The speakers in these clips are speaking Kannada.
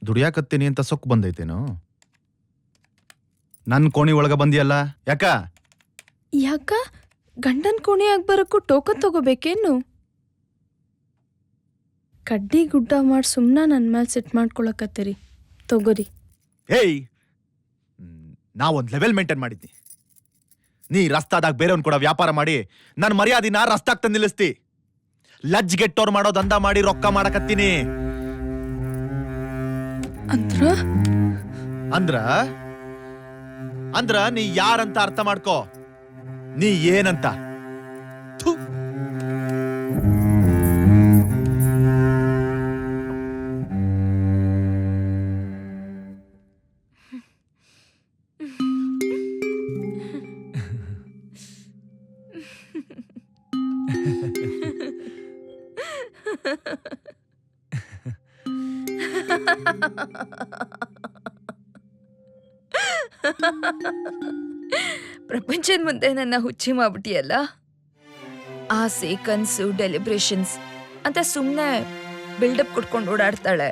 ದುಡಿಯಾಕತ್ತೀನಿ ಅಂತ ಸೊಕ್ಕು ಬಂದೈತೇನು? ನನ್ನ ಕೋಣಿ ಒಳಗ ಬಂದಿಯಲ್ಲ ಯಾಕ? ಯಾಕ ಗಂಡನ್ ಕೋಣೆಯಾಗ ಬರಕ್ಕೂ ಟೋಕನ್ ತಗೋಬೇಕೇನು? ಕಡ್ಡಿ ಗುಡ್ಡ ಮಾಡಿ ಸುಮ್ಮನೆ ನನ್ನ ಮೇಲೆ ಸೆಟ್ ಮಾಡ್ಕೊಳಕತ್ತೀರಿ. ತಗೋರಿ. ಏಯ್, ನಾವೊಂದು ಲೆವೆಲ್ ಮೇಂಟೈನ್ ಮಾಡಿದ್ನಿ. ನೀ ರಸ್ತಾದಾಗ ಬೇರೆಯವ್ನ ಕೂಡ ವ್ಯಾಪಾರ ಮಾಡಿ ನನ್ನ ಮರ್ಯಾದಿನ ರಸ್ತಾಗ್ ತಂದು ನಿಲ್ಲಿಸ್ತಿ. ಲಜ್ಗೆಟ್ಟೋರ್ ಮಾಡೋ ದಂಧ ಮಾಡಿ ರೊಕ್ಕ ಮಾಡಕತ್ತೀನಿ. ಅಂದ್ರ ಅಂದ್ರ ನೀ ಯಾರಂತ ಅರ್ಥ ಮಾಡ್ಕೋ. ನೀ ಏನಂತ. ಪ್ರಪಂಚದ ಮುಂದೆ ನನ್ನ ಹುಚ್ಚಿ ಮಾಡ್ಬಿಟ್ಟಿಯಲ್ಲ. ಆಸೆ, ಕನ್ಸು, ಡೆಲಿಬ್ರೇಷನ್ಸ್ ಅಂತ ಸುಮ್ಮನೆ ಬಿಲ್ಡಪ್ ಕೊಟ್ಕೊಂಡು ಓಡಾಡ್ತಾಳೆ.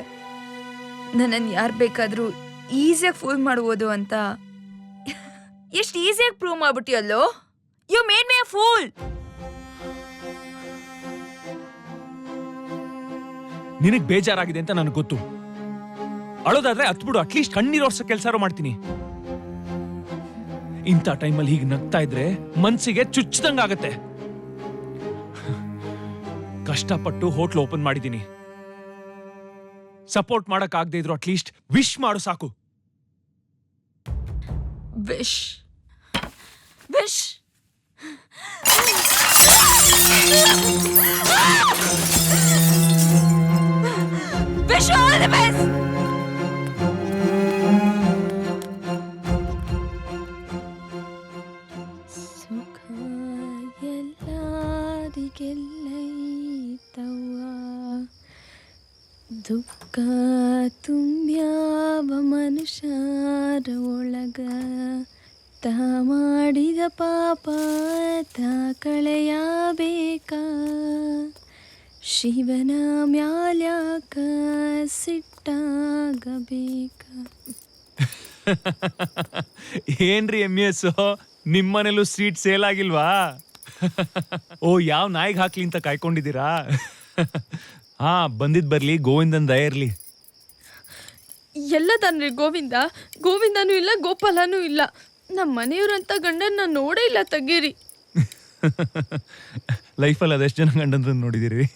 ನನ್ನನ್ನು ಯಾರು ಬೇಕಾದರೂ ಈಸಿಯಾಗಿ ಫೂಲ್ ಮಾಡ್ಬೋದು ಅಂತ ಎಷ್ಟು ಈಸಿಯಾಗಿ ಪ್ರೂವ್ ಮಾಡ್ಬಿಟ್ಟಿಯಲ್ಲೋ. You made me a fool. ನಿನಗ್ ಬೇಜಾರಾಗಿದೆ ಅಂತ ನನಗೆ ಗೊತ್ತು. ಅಳೋದಾದ್ರೆ ಹತ್ಬಿಡು, ಅಟ್ಲೀಸ್ಟ್ ಕಣ್ಣೀರೋರ್ಸ ಕೆಲಸ ಮಾಡ್ತೀನಿ. ಇಂಥ ಟೈಮಲ್ಲಿ ಹೀಗೆ ನಗ್ತಾ ಇದ್ರೆ ಮನ್ಸಿಗೆ ಚುಚ್ಚದಂಗಾಗತ್ತೆ. ಕಷ್ಟಪಟ್ಟು ಹೋಟ್ಲ್ ಓಪನ್ ಮಾಡಿದ್ದೀನಿ. ಸಪೋರ್ಟ್ ಮಾಡಕ್ ಆಗದೆ ಇದ್ರು ಅಟ್ಲೀಸ್ಟ್ ವಿಶ್ ಮಾಡು ಸಾಕು. Wish wish wish all the best. ದುಃಖ ತುಂಬ್ಯಾವ ಮನುಷ್ಯರ ಒಳಗ, ತಾ ಮಾಡಿದ ಪಾಪ ತಾ ಕಳೆಯಬೇಕ, ಶಿವನ ಮ್ಯಾಲ್ಯಾಕ ಸಿಟ್ಟಾಗಬೇಕ. ಏನ್ರಿ MS, ನಿಮ್ಮನೇಲೂ ಸ್ವೀಟ್ ಸೇಲ್ ಆಗಿಲ್ವಾ? ಓ, ಯಾವ ನಾಯಿಗೆ ಹಾಕ್ಲಿ ಅಂತ ಕಾಯ್ಕೊಂಡಿದ್ದೀರಾ? ಹಾ, ಬಂದಿದ್ ಬರ್ಲಿ, ಗೋವಿಂದನ್ ದಯ ಇರ್ಲಿ. ಎಲ್ಲದನ್ರಿ ಗೋವಿಂದ? ಗೋವಿಂದನೂ ಇಲ್ಲ, ಗೋಪಾಲನೂ ಇಲ್ಲ. ನಮ್ಮ ಮನೆಯವ್ರಂತ ಗಂಡನ್ನ ನೋಡೇ ಇಲ್ಲ. ತೆಗೀರಿ. ಲೈಫಲ್ಲಿ ಅದೆಷ್ಟು ಜನ ಗಂಡಂದ್ರ ನೋಡಿದಿರಿ?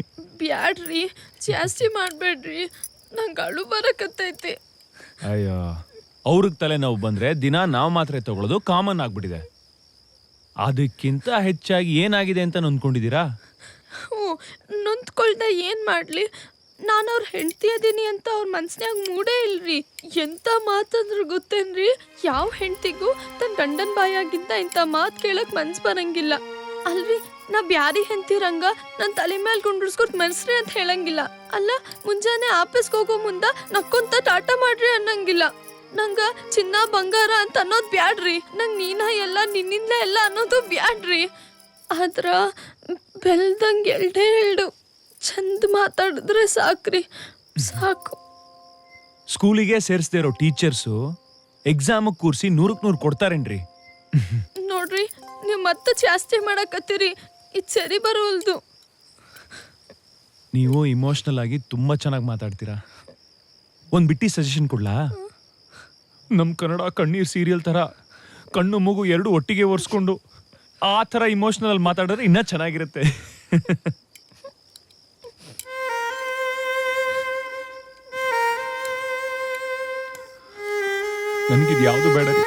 ಬ್ಯಾಡ್ರಿ, ಜಾಸ್ತಿ ಮಾಡ್ಬೇಡ್ರಿ, ನಂಗೆ ಅಳು ಬರಕತ್ತೈತಿ. ಅಯ್ಯೋ, ಅವ್ರಿಗೆ ತಲೆ ನೋವು ಬಂದ್ರೆ ದಿನ ನಾವು ಮಾತ್ರೆ ತಗೊಳ್ಳೋದು ಕಾಮನ್ ಆಗ್ಬಿಟ್ಟಿದೆ. ಅದಕ್ಕಿಂತ ಹೆಚ್ಚಾಗಿ ಏನಾಗಿದೆ ಅಂತ ನೊಂದ್ಕೊಂಡಿದ್ದೀರಾ? ನೊಂದ್ಕೊಳ್ದ ಏನು ಮಾಡಲಿ? ನಾನು ಅವ್ರ ಹೆಂಡತಿ ಅದೀನಿ ಅಂತ ಅವ್ರ ಮನ್ಸ್ನ್ಯಾಗ ಮೂಡೇ ಇಲ್ರಿ. ಎಂಥ ಮಾತಂದ್ರೆ ಗೊತ್ತೇನ್ರಿ? ಯಾವ ಹೆಂಡತಿಗೂ ತನ್ನ ಗಂಡನ ಬಾಯಾಗಿಂತ ಇಂಥ ಮಾತು ಕೇಳಕ್ ಮನ್ಸು ಬರಂಗಿಲ್ಲ ಅಲ್ರಿ. ನಾ ಬ್ಯಾರಿ ಹೆಂಡ್ತಿರಂಗ ನನ್ನ ತಲೆ ಮೇಲೆ ಕುಂಡ್ರಿಸ್ಕೊಟ್ ಮನ್ಸ್ರಿ ಅಂತ ಹೇಳಂಗಿಲ್ಲ. ಅಲ್ಲ, ಮುಂಜಾನೆ ಆಫೀಸ್ಗೆ ಹೋಗೋ ಮುಂದ ನಕ್ಕೊಂತ ಟಾಟಾ ಮಾಡ್ರಿ ಅನ್ನಂಗಿಲ್ಲ. ನಂಗ ಚಿನ್ನ ಬಂಗಾರ ಅಂತ ಅನ್ನೋದು ಬ್ಯಾಡ್ರಿ. ನಂಗೆ ನೀನ ಎಲ್ಲ, ನಿನ್ನಿಂದ ಎಲ್ಲ ಅನ್ನೋದು ಬ್ಯಾಡ್ರಿ. ಆದ್ರ ಬೆಲ್ದಂಗೆ ಎರಡು ಚಂದ ಮಾತಾಡಿದ್ರೆ ಸಾಕ್ರಿ, ಸಾಕು. ಸ್ಕೂಲಿಗೆ ಸೇರಿಸದೇ ಇರೋ ಟೀಚರ್ಸು ಎಕ್ಸಾಮ್ ಕೂರಿಸಿ 100ಕ್ಕೆ 100 ಕೊಡ್ತಾರೇನ್ರಿ? ನೋಡ್ರಿ, ನೀವು ಮತ್ತೆ ಜಾಸ್ತಿ ಮಾಡಕತ್ತೀರಿ. ಇದು ಸರಿ ಬರೋಲ್ದು. ನೀವು ಇಮೋಷ್ನಲ್ ಆಗಿ ತುಂಬಾ ಚೆನ್ನಾಗಿ ಮಾತಾಡ್ತೀರಾ. ಒಂದ್ ಬಿಟ್ಟಿ ಸಜೆಷನ್ ಕೊಡ್ಲಾ? ನಮ್ ಕನ್ನಡ ಕಣ್ಣೀರ್ ಸೀರಿಯಲ್ ತರ ಕಣ್ಣು ಮೂಗು ಎರಡು ಒಟ್ಟಿಗೆ ಒರೆಸ್ಕೊಂಡು ಆ ಥರ ಇಮೋಷ್ನಲ್ ಅಲ್ಲಿ ಮಾತಾಡಿದ್ರೆ ಇನ್ನೂ ಚೆನ್ನಾಗಿರುತ್ತೆ. ನನಗಿದು ಯಾವುದು ಬೇಡ ರೀ.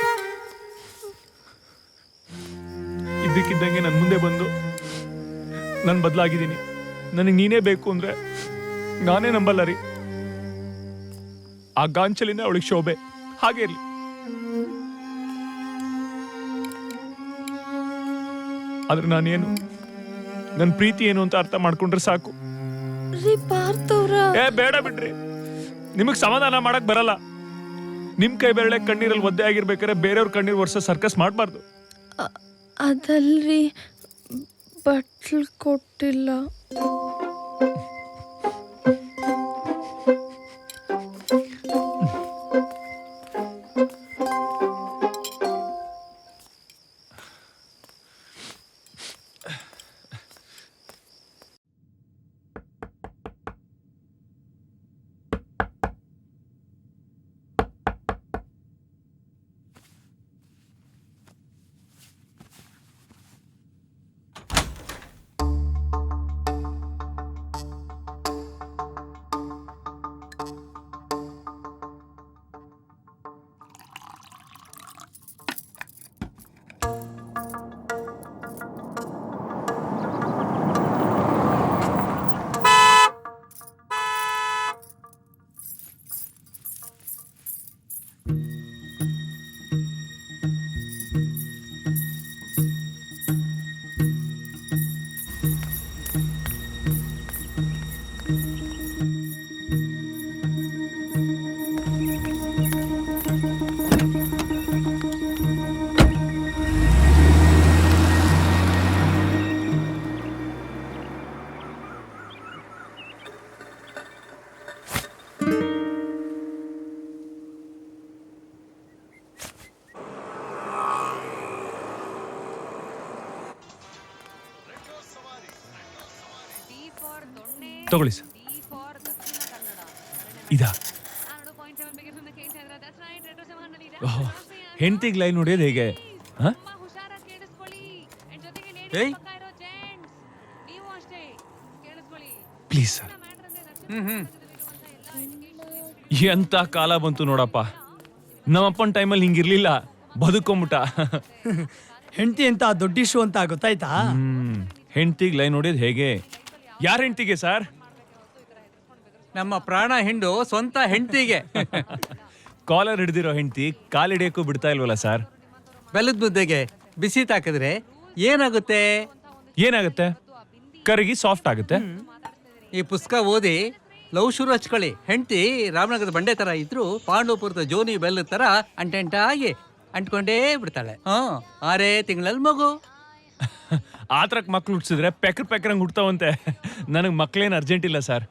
ಇದ್ದಕ್ಕಿದ್ದಂಗೆ ನನ್ನ ಮುಂದೆ ಬಂದು ನಾನು ಬದಲಾಗಿದ್ದೀನಿ, ನನಗೆ ನೀನೇ ಬೇಕು ಅಂದ್ರೆ ನಾನೇ ನಂಬಲ್ಲ ರೀ. ಆ ಗಾಂಚಲಿನ ಅವಳಿಗೆ ಶೋಭೆ ಹಾಗೆ ಇರಲಿ. ಆದ್ರೆ ನಾನೇನು, ನನ್ನ ಪ್ರೀತಿ ಏನು ಅಂತ ಅರ್ಥ ಮಾಡ್ಕೊಂಡ್ರೆ ಸಾಕು. ಬೇಡ ಬಿಡ್ರಿ, ನಿಮಗ್ ಸಮಾಧಾನ ಮಾಡಕ್ ಬರಲ್ಲ. ನಿಮ್ ಕೈ ಬೆರಳೆ ಕಣ್ಣೀರಲ್ಲಿ ಒದ್ದೆ ಆಗಿರ್ಬೇಕಾದ್ರೆ ಬೇರೆಯವ್ರ ಕಣ್ಣೀರ್ ವರ್ಷ ಸರ್ಕಸ್ ಮಾಡಬಾರ್ದು. ಅದಲ್ರಿ, ಬಟ್ಲು ಕೊಟ್ಟಿಲ್ಲ. ತಗೊಳ್ಳಿ ಸರ್. ಇದಾ ಹೆಂಡತಿಗೆ ಲೈನ್ ಹೊಡೆಯೋದು ಹೇಗೆ? ಹಾ? ಏಯ್ ಪ್ಲೀಸ್ ಸರ್. ಎಂತ ಕಾಲ ಬಂತು ನೋಡಪ್ಪ. ನಮ್ಮಪ್ಪನ ಟೈಮಲ್ಲಿ ಹಿಂಗಿರ್ಲಿಲ್ಲ, ಬದುಕೊಂಬಿಟ್ಟ. ಹೆಂಡತಿ ಅಂತ ದೊಡ್ಡ ಇಶ್ಯೂ ಅಂತ ಗೊತ್ತಾಯ್ತಾ? ಹೆಂಡತಿಗೆ ಲೈನ್ ಹೊಡೆಯೋದು ಹೇಗೆ? ಯಾರ ಹೆಂಡತಿಗೆ ಸರ್? ನಮ್ಮ ಪ್ರಾಣ ಹಿಂಡು ಸ್ವಂತ ಹೆಂಡತಿಗೆ. ಕಾಲರ್ ಹಿಡ್ದಿರೋ ಹೆಂಡತಿ ಕಾಲ್ ಹಿಡಿಯೋಕ್ಕೂ ಬಿಡ್ತಾ ಇಲ್ವಲ್ಲ ಸರ್? ಬೆಲ್ಲದ ಮುದ್ದೆಗೆ ಬಿಸಿ ತಾಕಿದ್ರೆ ಏನಾಗುತ್ತೆ? ಏನಾಗುತ್ತೆ? ಕರಗಿ ಸಾಫ್ಟ್ ಆಗುತ್ತೆ. ಈ ಪುಸ್ತಕ ಓದಿ ಲವ್ ಶುರು ಹಚ್ಕೊಳ್ಳಿ. ಹೆಂಡತಿ ರಾಮನಗರದ ಬಂಡೆ ತರ ಇದ್ರು ಪಾಂಡವಪುರದ ಜೋನಿ ಬೆಲ್ಲದ ತರ ಅಂಟೆಂಟಾಗಿ ಅಂಟ್ಕೊಂಡೇ ಬಿಡ್ತಾಳೆ. 6 ತಿಂಗಳಲ್ಲಿ ಮಗು. ಆತ್ರಕ್ ಮಕ್ಳು ಹುಟ್ಸಿದ್ರೆ ಪೆಕ್ರಂಗ್ ಹುಡ್ತಾವಂತೆ. ನನಗೆ ಮಕ್ಳೇನು ಅರ್ಜೆಂಟ್ ಇಲ್ಲ ಸರ್.